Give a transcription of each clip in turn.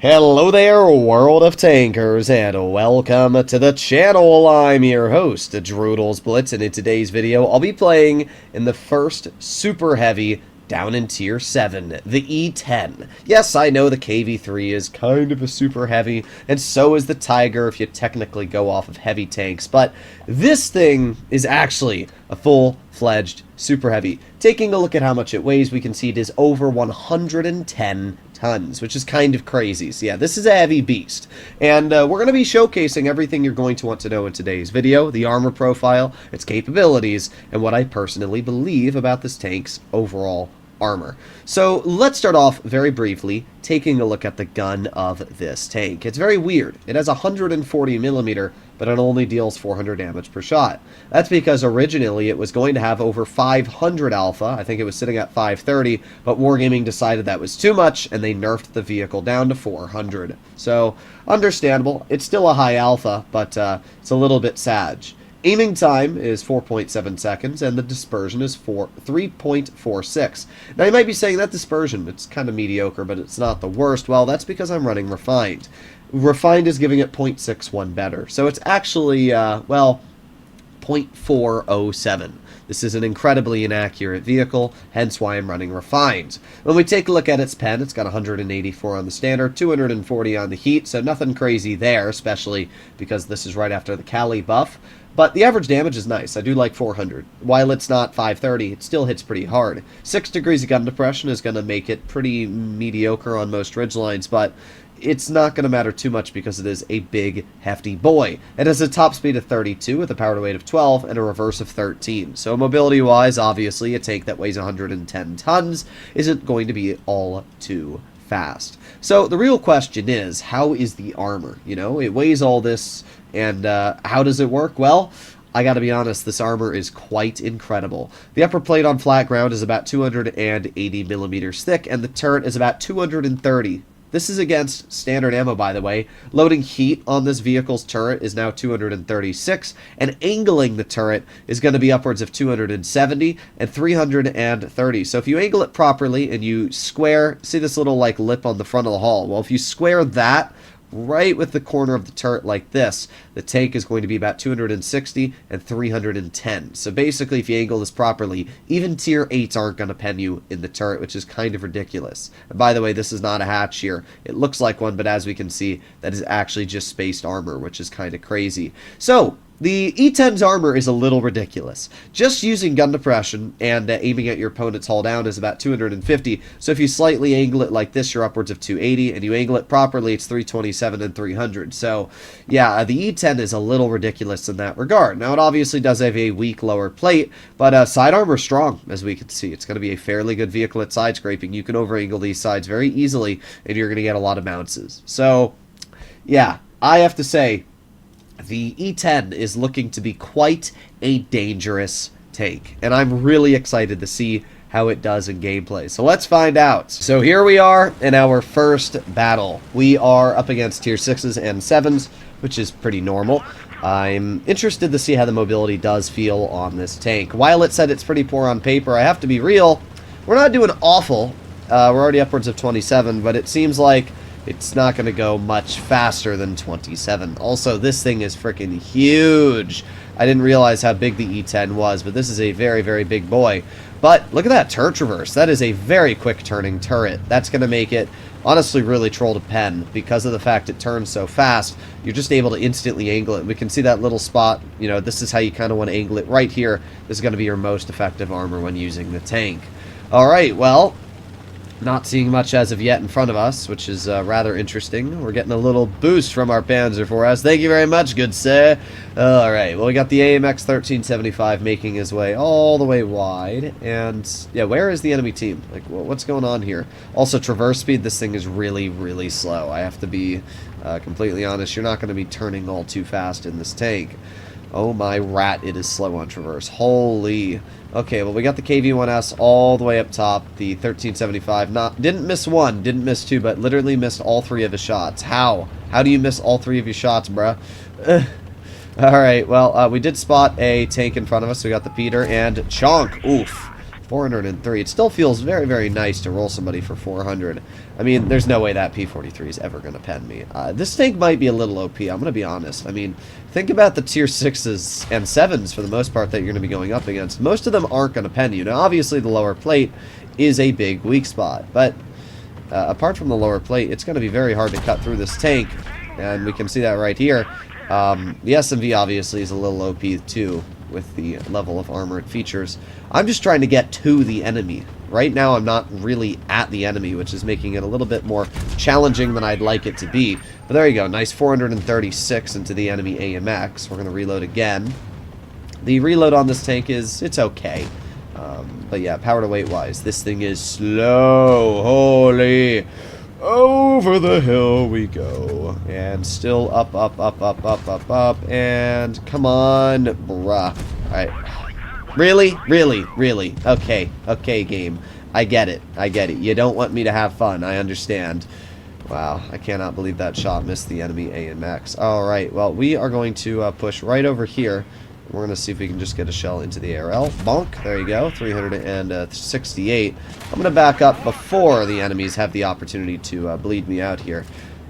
Hello there, world of tankers, and welcome to the channel. I'm your host, Droodles Blitz, and in today's video, I'll be playing in the first super heavy down in tier 7, the E10. Yes, I know the KV3 is kind of a super heavy, and so is the Tiger if you technically go off of heavy tanks, but this thing is actually a full-fledged super heavy. Taking a look at how much it weighs, we can see it is over 110 tons, which is kind of crazy. So yeah, this is a heavy beast, and we're going to be showcasing everything you're going to want to know in today's video: the armor profile, its capabilities, and what I personally believe about this tank's overall armor. So let's start off very briefly taking a look at the gun of this tank. It's very weird. It has 140mm, but it only deals 400 damage per shot. That's because originally it was going to have over 500 alpha. I think it was sitting at 530, but Wargaming decided that was too much, and they nerfed the vehicle down to 400. So, understandable. It's still a high alpha, but it's a little bit sag. Aiming time is 4.7 seconds, and the dispersion is 3.46. Now, you might be saying that dispersion, it's kind of mediocre, but it's not the worst. Well, that's because I'm running Refined. Refined is giving it 0.61 better. So it's actually, well, 0.407. This is an incredibly inaccurate vehicle, hence why I'm running Refined. When we take a look at its pen, it's got 184 on the standard, 240 on the heat, so nothing crazy there, especially because this is right after the Cali buff. But the average damage is nice. I do like 400. While it's not 530, it still hits pretty hard. 6 degrees of gun depression is going to make it pretty mediocre on most ridgelines, but it's not going to matter too much because it is a big, hefty boy. It has a top speed of 32 with a power to weight of 12 and a reverse of 13. So mobility-wise, obviously, a tank that weighs 110 tons isn't going to be all too fast. So the real question is, how is the armor? You know, it weighs all this, and how does it work? Well, I gotta be honest, this armor is quite incredible. The upper plate on flat ground is about 280mm thick, and the turret is about 230. This is against standard ammo, by the way. Loading heat on this vehicle's turret is now 236, and angling the turret is going to be upwards of 270 and 330. So if you angle it properly and you square, see this little like lip on the front of the hull? Well, if you square that right with the corner of the turret like this, the tank is going to be about 260 and 310. So basically, if you angle this properly, even tier 8s aren't going to pen you in the turret, which is kind of ridiculous. And by the way, this is not a hatch here. It looks like one, but as we can see, that is actually just spaced armor, which is kind of crazy. So the E10's armor is a little ridiculous. Just using gun depression and aiming at your opponent's hull down is about 250, so if you slightly angle it like this, you're upwards of 280, and you angle it properly, it's 327 and 300. So, yeah, the E10 is a little ridiculous in that regard. Now, it obviously does have a weak lower plate, but side armor is strong, as we can see. It's going to be a fairly good vehicle at side scraping. You can over-angle these sides very easily, and you're going to get a lot of bounces. So, yeah, I have to say, the E10 is looking to be quite a dangerous tank, and I'm really excited to see how it does in gameplay. So let's find out. So here we are in our first battle. We are up against tier 6s and 7s, which is pretty normal. I'm interested to see how the mobility does feel on this tank. While it said it's pretty poor on paper, I have to be real, we're not doing awful. We're already upwards of 27, but it seems like it's not going to go much faster than 27. Also, this thing is freaking huge. I didn't realize how big the E10 was, but this is a very, very big boy. But look at that turret traverse. That is a very quick turning turret. That's going to make it, honestly, really troll to pen. Because of the fact it turns so fast, you're just able to instantly angle it. We can see that little spot. You know, this is how you kind of want to angle it right here. This is going to be your most effective armor when using the tank. Alright, well, not seeing much as of yet in front of us, which is rather interesting. We're getting a little boost from our Panzer for us. Thank you very much, good sir. Alright, well, we got the AMX 1375 making his way all the way wide. And, yeah, where is the enemy team? Like, what's going on here? Also, traverse speed, this thing is really, really slow. I have to be completely honest. You're not going to be turning all too fast in this tank. Oh my rat, it is slow on traverse. Holy. Okay, well, we got the KV1S all the way up top. The 1375 didn't miss one, didn't miss two, but literally missed all 3 of his shots. How? How do you miss all 3 of your shots, bruh? Alright, well, we did spot a tank in front of us. We got the Peter and Chonk. Oof. 403. It still feels very, very nice to roll somebody for 400. I mean, there's no way that P-43 is ever going to pen me. This tank might be a little OP, I'm going to be honest. I mean, think about the tier 6s and 7s for the most part that you're going to be going up against. Most of them aren't going to pen you. Now, obviously, the lower plate is a big weak spot, but apart from the lower plate, it's going to be very hard to cut through this tank, and we can see that right here. The SMV obviously is a little OP too, with the level of armor it features. I'm just trying to get to the enemy. Right now I'm not really at the enemy, which is making it a little bit more challenging than I'd like it to be. But there you go, nice 436 into the enemy AMX. We're going to reload again. The reload on this tank it's okay. But yeah, power to weight wise, this thing is slow. Holy... Over the hill we go. And still up, up, up, up, up, up, up. And come on, bruh. Alright. Really? Really? Really? Okay. Okay, game. I get it. I get it. You don't want me to have fun. I understand. Wow. I cannot believe that shot missed the enemy AMX. Alright. Well, we are going to push right over here. We're going to see if we can just get a shell into the ARL. Bonk. There you go. 368. I'm going to back up before the enemies have the opportunity to bleed me out here.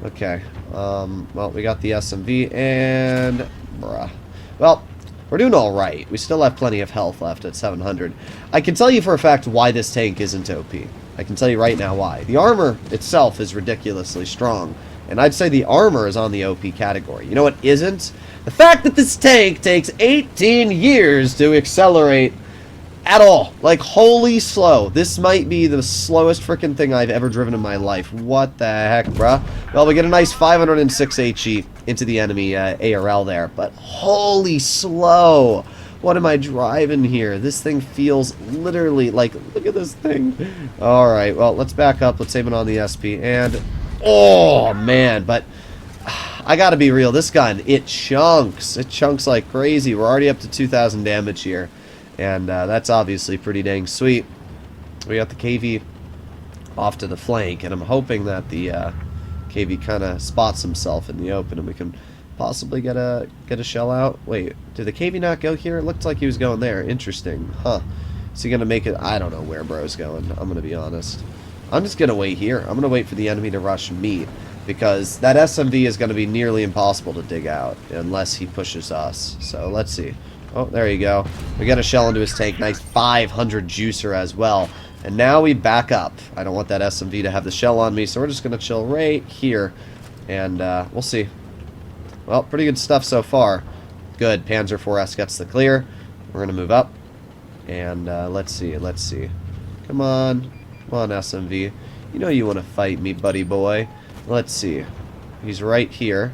Okay. Well, we got the SMV and... Bruh. Well, we're doing alright. We still have plenty of health left at 700. I can tell you for a fact why this tank isn't OP. I can tell you right now why. The armor itself is ridiculously strong. And I'd say the armor is on the OP category. You know what isn't? The fact that this tank takes 18 years to accelerate at all. Like, holy slow. This might be the slowest freaking thing I've ever driven in my life. What the heck, bruh? Well, we get a nice 506 HE into the enemy ARL there. But holy slow. What am I driving here? This thing feels literally like... Look at this thing. Alright, well, let's back up. Let's aim it on the SP. And... Oh, man. But... I gotta be real, this gun, it chunks. It chunks like crazy. We're already up to 2,000 damage here. And that's obviously pretty dang sweet. We got the KV off to the flank, and I'm hoping that the KV kind of spots himself in the open, and we can possibly get a shell out. Wait, did the KV not go here? It looked like he was going there. Interesting. Huh. Is he gonna make it? I don't know where bro's going. I'm gonna be honest. I'm just gonna wait here. I'm gonna wait for the enemy to rush me. Because that SMV is going to be nearly impossible to dig out unless he pushes us. So let's see. Oh, there you go. We got a shell into his tank. Nice 500 juicer as well. And now we back up. I don't want that SMV to have the shell on me, so we're just going to chill right here. And we'll see. Well, pretty good stuff so far. Good. Panzer IV-S gets the clear. We're going to move up. And let's see. Let's see. Come on. Come on, SMV. You know you want to fight me, buddy boy. Let's see. He's right here.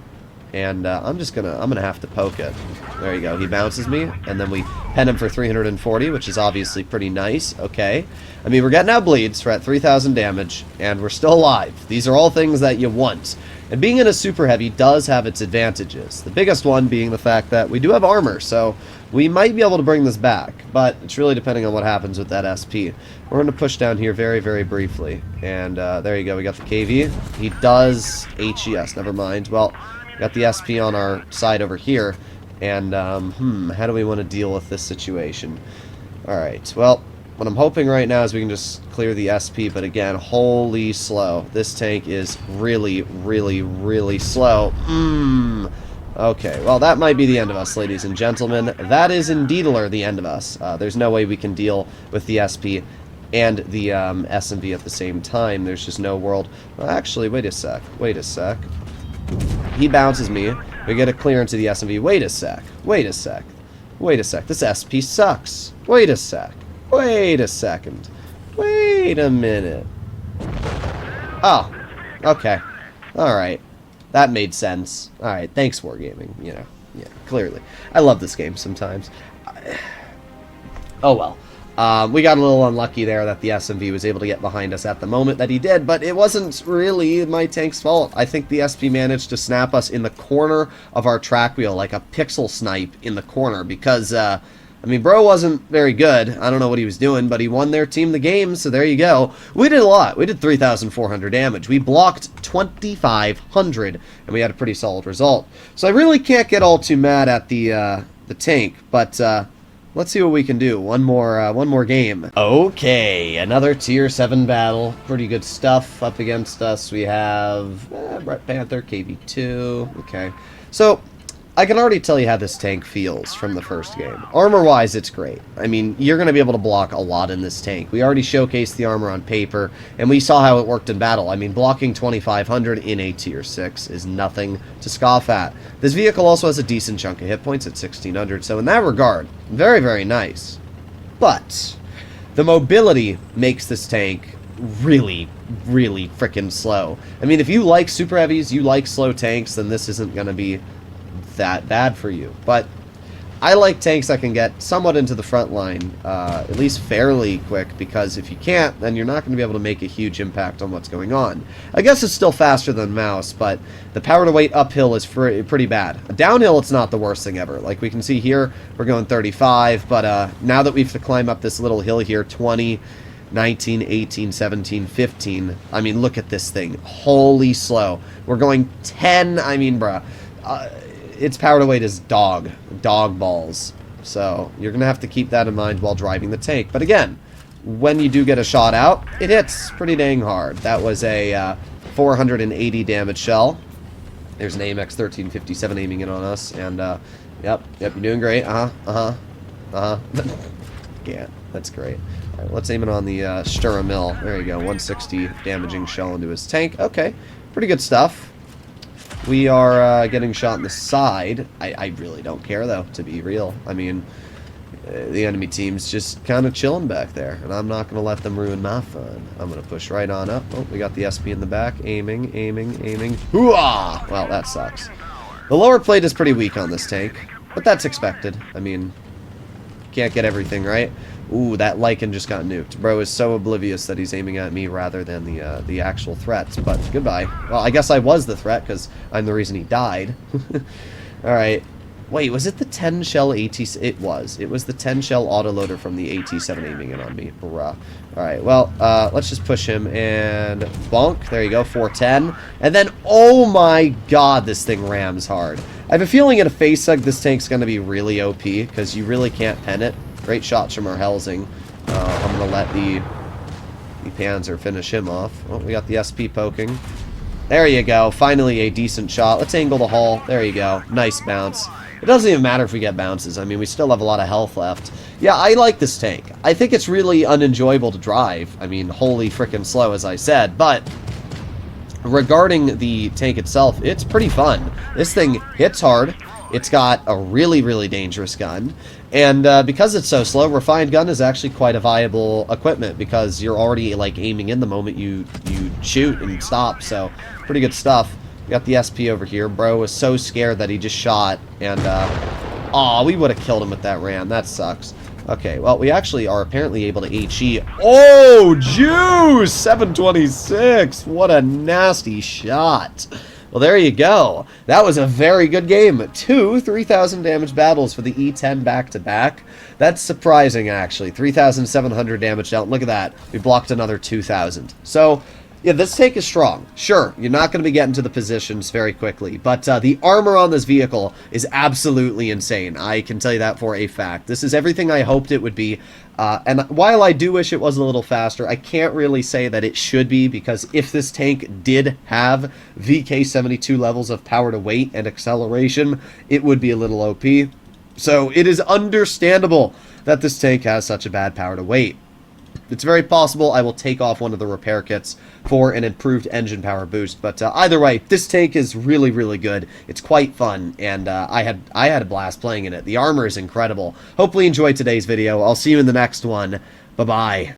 And I'm gonna have to poke it. There you go. He bounces me, and then we pen him for 340, which is obviously pretty nice. Okay. I mean, we're getting out bleeds. We're at 3,000 damage, and we're still alive. These are all things that you want. And being in a super heavy does have its advantages. The biggest one being the fact that we do have armor, so we might be able to bring this back. But it's really depending on what happens with that SP. We're going to push down here very, very briefly. And there you go. We got the KV. He does HES. Never mind. Well, we got the SP on our side over here. And, how do we want to deal with this situation? Alright, well, what I'm hoping right now is we can just clear the SP, but again, holy slow. This tank is really, really, really slow. Okay, well, that might be the end of us, ladies and gentlemen. That is indeed the end of us. There's no way we can deal with the SP and the SMV at the same time. There's just no world. Well, actually, wait a sec. Wait a sec. He bounces me. We get a clear into the SMV. Wait a sec. Wait a sec. Wait a sec. This SP sucks. Wait a sec. Wait a second. Wait a minute. Oh. Okay. Alright. That made sense. Alright, thanks, Wargaming. You know, yeah, clearly. I love this game sometimes. Oh well. We got a little unlucky there that the SMV was able to get behind us at the moment that he did, but it wasn't really my tank's fault. I think the SP managed to snap us in the corner of our track wheel, like a pixel snipe in the corner, because, I mean, bro wasn't very good. I don't know what he was doing, but he won their team the game, so there you go. We did a lot. We did 3,400 damage. We blocked 2,500, and we had a pretty solid result. So I really can't get all too mad at the tank, but, let's see what we can do. One more game. Okay, another tier 7 battle. Pretty good stuff up against us. We have Brett Panther, KV2. Okay, so I can already tell you how this tank feels from the first game. Armor-wise, it's great. I mean, you're going to be able to block a lot in this tank. We already showcased the armor on paper, and we saw how it worked in battle. I mean, blocking 2500 in a tier 6 is nothing to scoff at. This vehicle also has a decent chunk of hit points at 1600, so in that regard, very, very nice. But the mobility makes this tank really, really freaking slow. I mean, if you like super heavies, you like slow tanks, then this isn't going to be that bad for you. But I like tanks that can get somewhat into the front line, at least fairly quick, because if you can't, then you're not going to be able to make a huge impact on what's going on. I guess it's still faster than Mouse, but the power to weight uphill is pretty bad. Downhill, it's not the worst thing ever. Like we can see here, we're going 35, but now that we have to climb up this little hill here, 20, 19, 18, 17, 15, I mean, look at this thing. Holy slow. We're going 10, I mean, bruh. Its power to weight is dog balls. So you're going to have to keep that in mind while driving the tank. But again, when you do get a shot out, it hits pretty dang hard. That was a 480 damage shell. There's an AMX 1357 aiming in on us. And, yep, you're doing great. Yeah, that's great. All right, let's aim it on the Sturra There you go, 160 damaging shell into his tank. Okay, pretty good stuff. We are getting shot in the side. I really don't care, though, to be real. I mean, the enemy team's just kind of chilling back there, and I'm not going to let them ruin my fun. I'm going to push right on up. Oh, we got the SP in the back. Aiming. Hoo-ah! Well, that sucks. The lower plate is pretty weak on this tank, but that's expected. I mean, can't get everything right. Ooh, that Lycan just got nuked. Bro is so oblivious that he's aiming at me rather than the actual threats. But goodbye. Well, I guess I was the threat because I'm the reason he died. Alright. Wait, was it the 10-shell AT... It was. It was the 10-shell autoloader from the AT-7 aiming in on me. Bruh. Alright, well, let's just push him and bonk. There you go, 410. And then, oh my god, this thing rams hard. I have a feeling in a face hug this tank's going to be really OP because you really can't pen it. Great shots from our Helsing. I'm going to let the Panzer finish him off. Oh, we got the SP poking. There you go. Finally a decent shot. Let's angle the hull. There you go. Nice bounce. It doesn't even matter if we get bounces. I mean, we still have a lot of health left. Yeah, I like this tank. I think it's really unenjoyable to drive. I mean, holy frickin' slow, as I said. But regarding the tank itself, it's pretty fun. This thing hits hard. It's got a really, really dangerous gun. And because it's so slow, refined gun is actually quite a viable equipment because you're already like aiming in the moment you shoot and stop. So pretty good stuff. We got the SP over here. Bro was so scared that he just shot. And, aw, we would have killed him with that ram. That sucks. Okay, well, we actually are apparently able to HE. Oh, juice! 726! What a nasty shot. Well, there you go. That was a very good game. 2 3,000 damage battles for the E10 back-to-back. That's surprising, actually. 3,700 damage dealt. Look at that. We blocked another 2,000. So, yeah, this tank is strong. Sure, you're not going to be getting to the positions very quickly, but the armor on this vehicle is absolutely insane. I can tell you that for a fact. This is everything I hoped it would be, and while I do wish it was a little faster, I can't really say that it should be, because if this tank did have VK72 levels of power to weight and acceleration, it would be a little OP. So it is understandable that this tank has such a bad power to weight. It's very possible I will take off one of the repair kits for an improved engine power boost, but either way, this tank is really, really good. It's quite fun, and I had a blast playing in it. The armor is incredible. Hopefully you enjoyed today's video. I'll see you in the next one. Bye-bye.